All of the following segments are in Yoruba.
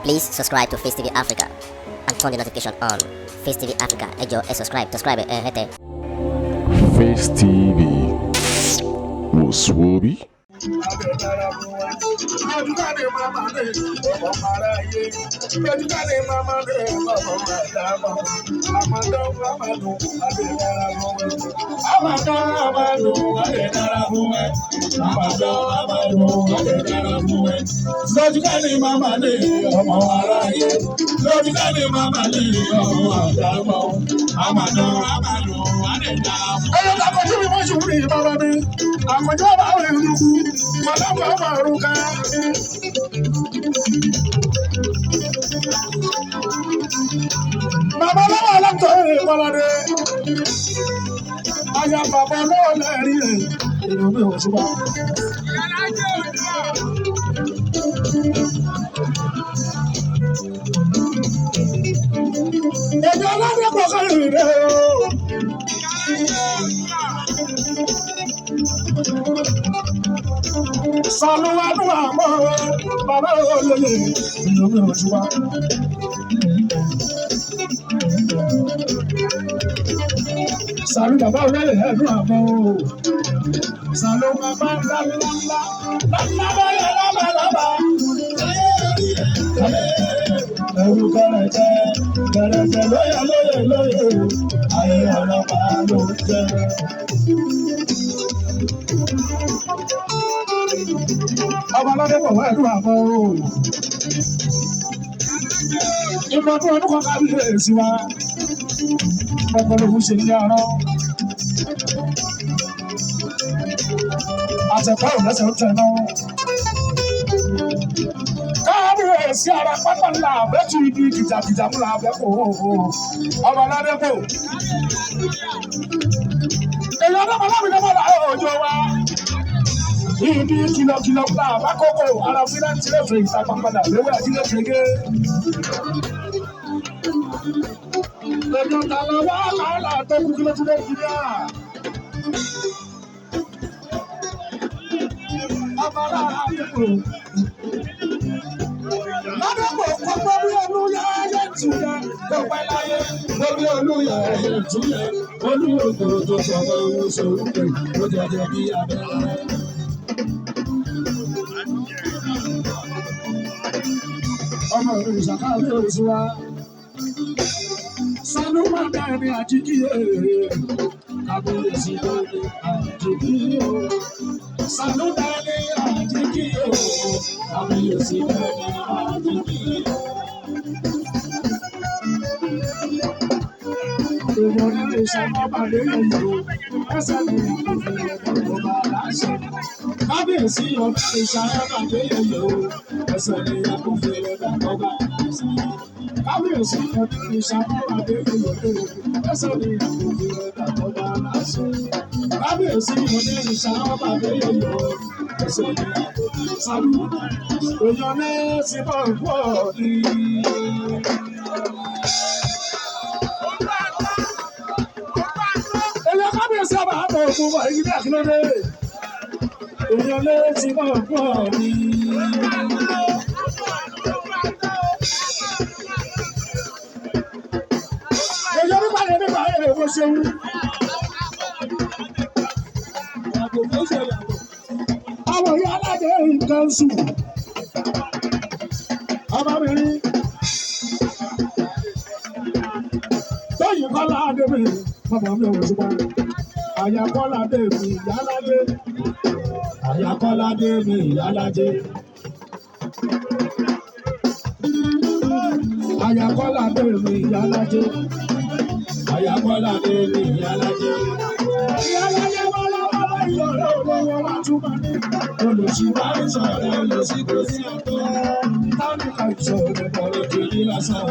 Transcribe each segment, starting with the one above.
Please subscribe to Face TV Africa and turn the notification on. Face TV Africa, ẹ jọ̀ọ́, subscribe, hete. Face TV was Swoby. Salut baba olóyè ẹ̀dùn àmọ́ o. Salut baba ńláńlá lábàlábà. Ẹ̀rù kẹrẹ̀jẹ̀ lóyè ayé ọlọ́pàá ló jẹ́. Ọba aládé bọ̀ wá ẹ̀dùn àmọ́ o. Ìgbà tó ọdún kan kábíyèsí wa. Ọkọ̀ ló ń ṣe ní àárọ̀. Àtẹ̀kọ́ ìrẹsẹ̀ ń tẹ̀ náà. Kábíyèsí ara pápá ńlá àbẹ́tù ibi kìjàkìjà múlá abẹ́kọ̀ ọba aládẹ́kọ̀. Èyí ọlọ́pàá lábìlẹ́mọ̀ láàárọ̀ òjò wa. Ibi kìlọ̀kìlọ̀ ńlá àbákòkò ara fínáǹtì lẹ́fẹ̀ẹ́ ìtàpápadà lówó àjílẹ̀ fẹ́gẹ́. Lọ́jọ́ ta lọ wá kàálà tó kú kílódé Nàìjíríà. Abala àdìpọ̀. Ládàpọ̀ kọ́kọ́ bí olúyẹ ayé túlẹ̀ lọ́pẹ́ láyé. Lórí olúyẹ ayé túlẹ̀, olúyòkò tó sọ̀rọ̀ owó sòrúkè ló jẹjẹ bí abẹ́rẹ́. Ọmọ ìlú ìṣàkàwé òṣùwà. Sanu madani ajikiye, kabiyesi dani ajikiye. Sanu dani ajikiye, kabiyesi dani ajikiye. Ìwọ̀n ní ìṣàmọ́ bàdé yẹ̀yẹ̀, ẹsẹ̀ mi kò fi ẹ̀dọ̀ bá láṣẹ. Kábíyèsí ọ̀dọ́ ìṣàmọ́ bàdé yẹ̀yẹ̀, ẹsẹ̀ mi kò fi ẹ̀dọ̀ bá láṣẹ. Kábíyèsí ọdún ìṣàmọ́ àdéhùn ẹsẹ̀ ní àkókò ẹ̀dàgbọ́ bá láṣẹ. Kábíyèsí ọdún ìṣàmọ́ àdéhùn ẹsẹ̀ ní àkókò sálú. Èèyàn ní ti bọ̀ pọ̀ ní. Èèyàn kábíyèsí ọba àbọ̀ òkú bọ̀ èyí bí àkílódé. Èèyàn ní ti bọ̀ pọ̀ ní. Àwọn Iyalaje nǹkan sùn. Ọmọbìnrin tóyìn Kọ́lá Adébí, bàbá mi ò ṣùgbọ́n. Àyà Kọ́lá Adébí Iyalaje. Àyà Kọ́lá Adébí Iyalaje. Àyà Kọ́lá Adébí Iyalaje. Àyà Kọ́lá Adébí Iyalaje. Iyalaje wọlé wọlé ìyọ̀rọ̀ olówó wa túmọ̀ ní. Olùsíwá ń sọ̀rọ̀ olùsíkò sí ọ̀tọ̀. Táníkà ìṣòro kọ̀rọ̀ kìíní lásán.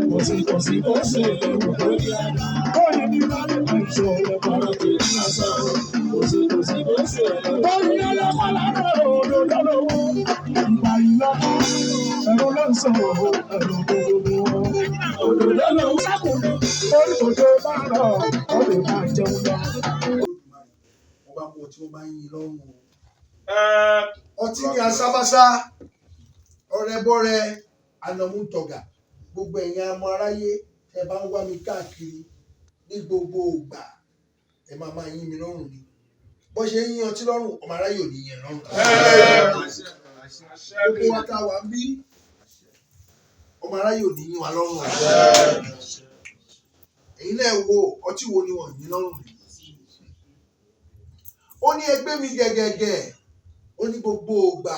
Kò sí bó ṣe léwu lórí ẹ̀dá. Bóyá ní táníkà ìṣòro kọ̀rọ̀ kìíní lásán. Kò sí bó ṣe léwu. Bóyá ẹlẹ́kọ̀ọ́ lánàá òdòdó lówó. Ìgbà ìlọ́kọ̀ ẹ̀rọ ló ń sọ̀rọ̀ ẹ̀rọ gbogbo wọn. Òdòdó lówó sákòó. Orí òjò bá rọ̀ ọ̀rẹ́ máa jẹun lọ. Ọba mọ̀ tí wọ́n bá yin lọ́rùn. Ọtí ni asábásá, ọ̀rẹ́ bọ́rẹ́, anamúntọ̀gà gbogbo ẹ̀yin ọmọ aráyé ẹ bá ń wá mi káàkiri ní gbogbo ìgbà ẹ máa yín mi lọ́rùn ni bó ṣe yín ọtí lọ́rùn ọmọ aráyé ò ní yẹn lọ́rùn. gbogbo wa tá a wà ń bí ọmọ aráyé ò ní yín wa lọ́rùn. èyí náà wo ọtí wo ni wọ́n yín lọ́rùn ni. ó ní ẹgbẹ́ mi gẹ́gẹ́gẹ́ ó ní gbogbo ìgbà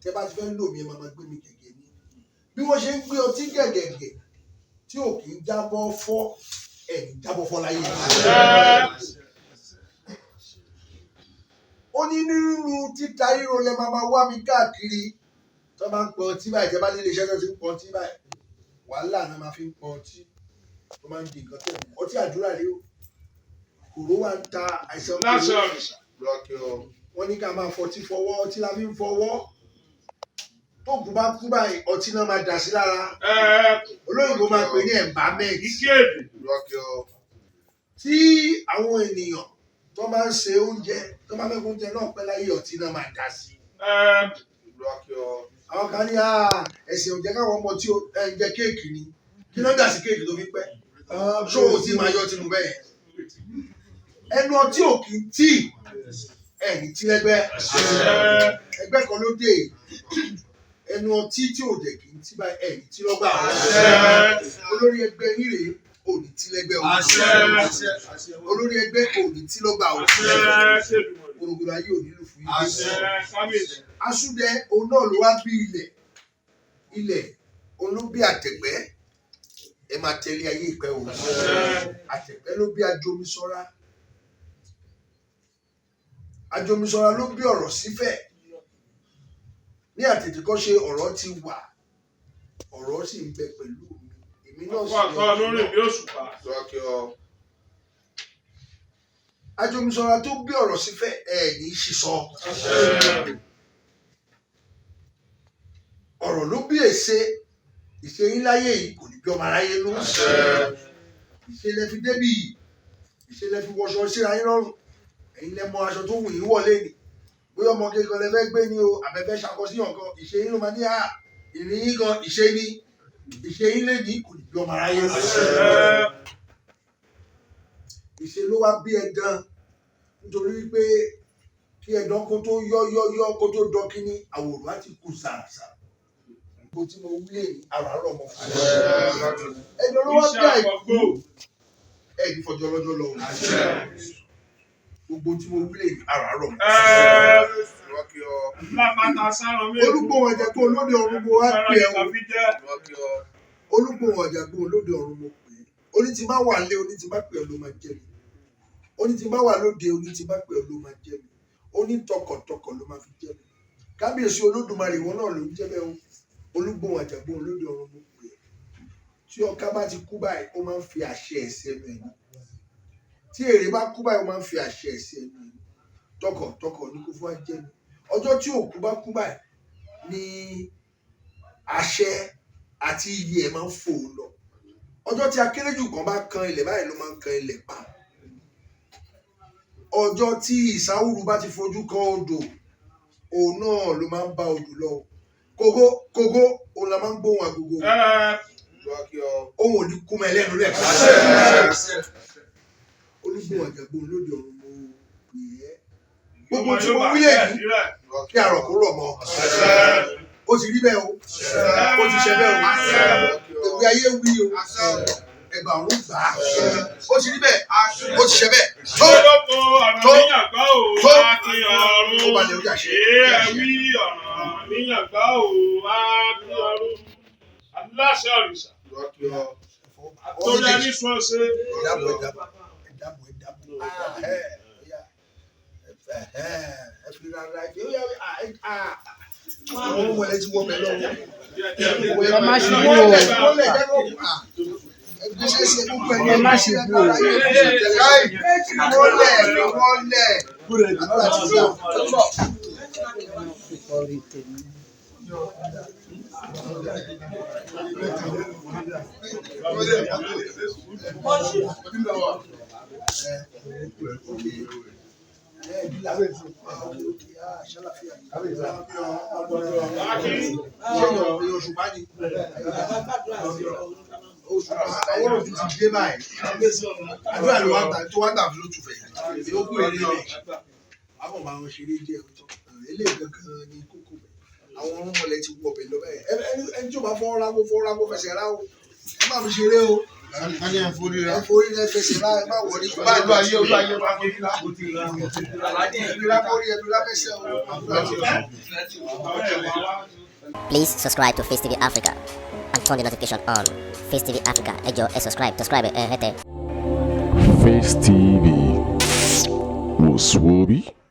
tẹ bá ti fẹ́ lò mí ẹ máa gbé mi gẹ́gẹ́ ní. bí wọ́n ṣe ń gbé ọtí gẹ́gẹ́gẹ́ tí ò kì í jábọ́ fọ́ ẹ̀yìn jábọ́ fọ́ láyé. ó ní nínú títa ríro lẹ máa wá mi káàkiri tó bá ń pọ ọtí báyìí tẹ bá nílé iṣẹ́ tó ti ń pọ ọtí báyìí wàhálà náà máa fi ń pọ ọtí tó máa ń di nǹkan tẹ̀ ọtí àdúrà rí o kòró wa ń ta àìsàn kòró wọ́n ní ká máa fọtí fọwọ́ ọtí la fi ń fọwọ́ tó kù bá kú báyìí ọtí náà máa dà sí lára olóyìnbó máa pè ní environment tí àwọn ènìyàn tó máa ń ṣe oúnjẹ tó máa fẹ́ oúnjẹ náà pẹ́ láyé ọtí náà máa dà sí. àwọn kan ní ẹ̀sìn òjẹ́ káwọn ọmọ tí ń jẹ kéèkì ni kí ló ń dà sí kéèkì tó fi pẹ́ ṣóò tí máa yọ tinú bẹ́ẹ̀ ẹnu ọtí ò kì í tì ẹ̀yìn tí lẹ́gbẹ́ ẹgbẹ́ kan ló dé ẹnu ọtí tí ò dẹ̀ kì í tí báyìí ẹ̀yìn tí lọ́gbà olórí ẹgbẹ́ yín rèé òní tí lẹ́gbẹ́ o olórí ẹgbẹ́ òní tí lọ́gbà o gbogbo ayé òní lù fún yín. Asúdẹ òun náà ló wá bí ilẹ̀ òun ló bí àtẹ̀gbẹ́ ẹ máa tẹ̀lé ayé ìpẹ́ o àtẹ̀gbẹ́ ló bí ajomisọ́ra ajomisọ́ra ló bí ọ̀rọ̀ sífẹ̀ ní àtètèkọ́ṣe ọ̀rọ̀ ti wà ọ̀rọ̀ sì ń bẹ pẹ̀lú èmi náà sì lórí bí Òṣùpá. ajomisọ́ra tó bí ọ̀rọ̀ sífẹ̀ ní í sísọ ọ̀rọ̀ ló bí èsè ìṣeyín láyé yìí kò ní bí ọmọ aráyé ló ìṣẹ̀lẹ̀ fi débì ìṣẹ̀lẹ̀ fi wọṣọ síra yín lọ́rùn ẹ̀yin lẹ mọ aṣọ tó wù yín wọlé ni bóyá ọmọ kékeré lẹ fẹ́ gbé ní o àbẹ̀fẹ́ ṣàkọsíyàn kan ìṣeyín ló máa ní ìrìn yín gan ìṣeyín lè ní kò ní bí ọmọ aráyé ló ìṣe ló wá bí ẹ̀dán nítorí pé kí ẹ̀dán kó tó yọ kó tó dán kínní àwòrán á ti kú sàràsà bó tí mo wí èyí àràárọ̀ ọmọ fún ẹ̀dán ló wá bí àìkú ẹ̀dí fọjọ́ lọ́jọ́ lọ gbogbo tí mo wí èyí àràárọ̀ ọmọ olùgbòhùn ẹ̀jẹ̀ kó olóde ọ̀run mo wá pè ẹ́ olùgbòhùn ẹ̀jẹ̀ kó olóde ọ̀run mo pè é oní ti bá wà lé oní ti bá pè ọ́ ló máa jẹ́ mi oní ti bá wà lóde oní ti bá pè ọ́ ló máa jẹ́ mi oní tọkàntọkàn ló máa fi jẹ́ mi kábíyèsí olódùmarè wọn náà ló ń jẹ́ bẹ́ẹ̀ olùgbòhùn ẹ̀jẹ̀ kó olóde ọ̀run mo pè é tí ọká bá ti kú báyìí ó máa ń fi àṣẹ ẹ̀sẹ̀ ẹnu ẹ̀ ní tí èrè bá kú báyìí ó máa ń fi àṣẹ ẹ̀sẹ̀ ẹnu ẹ̀ ní tọkàntọkàn ní kó fún wa jẹ́ mi ọjọ́ tí òkú bá kú báyìí ni àṣẹ àti iyì ẹ̀ máa ń fò lọ ọjọ́ tí akérèjù kan bá kan ilẹ̀ báyìí ló máa ń kan ilẹ̀ pa ọjọ́ tí ìsáwùrú bá ti fojú kan odò òun náà ló máa ń bá odò lọ kógó òun la máa ń gbóhùn agogo òun ò ní kú mọ́ ẹlẹ́nu rẹ̀ olùgbòhùn àjàgbóhùn lóde ọ̀run mo pè é gbogbo tí mo wílẹ̀ yìí kí àrọ̀ kó rọ̀ mọ́ ó ti rí bẹ́ẹ̀ o ó ti ṣe bẹ́ẹ̀ o ìwé ayé wí o ẹgbà ọ̀run gbà á ó ti rí bẹ́ẹ̀ ó ti ṣe bẹ́ẹ̀ tó ó balẹ̀ orí àṣẹ. Aláṣẹ òrìṣà. Àtọ́jà ní sọ́ọ̀ṣẹ́. Ìdàbọ̀ ẹ fi rárá àwọn ọmọ ẹ ti wọ bẹ lọ́wọ́ ẹ má ṣe bú o ẹ má ṣe bú o. Ṣàlàfíà ni. Láàkì. Ṣé èèyàn Òṣùpá ni? Àwọn òtún ti dé báyìí. Àdúrà ló wá ń tó wá ń tà fún lótùfẹ̀. Èyí ó kú èrè rẹ̀. Àwọn ọmọ àwọn ṣeré díẹ̀ ọ̀tọ̀. Eléyìí gangan ni kókó bẹ̀. Àwọn ọmọlẹ̀ ti wọ̀ bẹ̀ lọ bẹ́ẹ̀. Ẹni tí ó bá fọwọ́ rákó fẹsẹ̀ rá o. Ẹ má fi ṣeré o. Ẹ forí rẹ fẹsẹ̀ rá ẹ má wọ̀ ní. Olú ayé bá forí rá. Ẹbí rá forí ẹbí rá fẹsẹ̀ o. Please subscribe to Face TV Africa and turn the notification on. Face TV Africa, ẹ jọ̀ọ́ ẹ subscribe hete. Face TV was Swoby.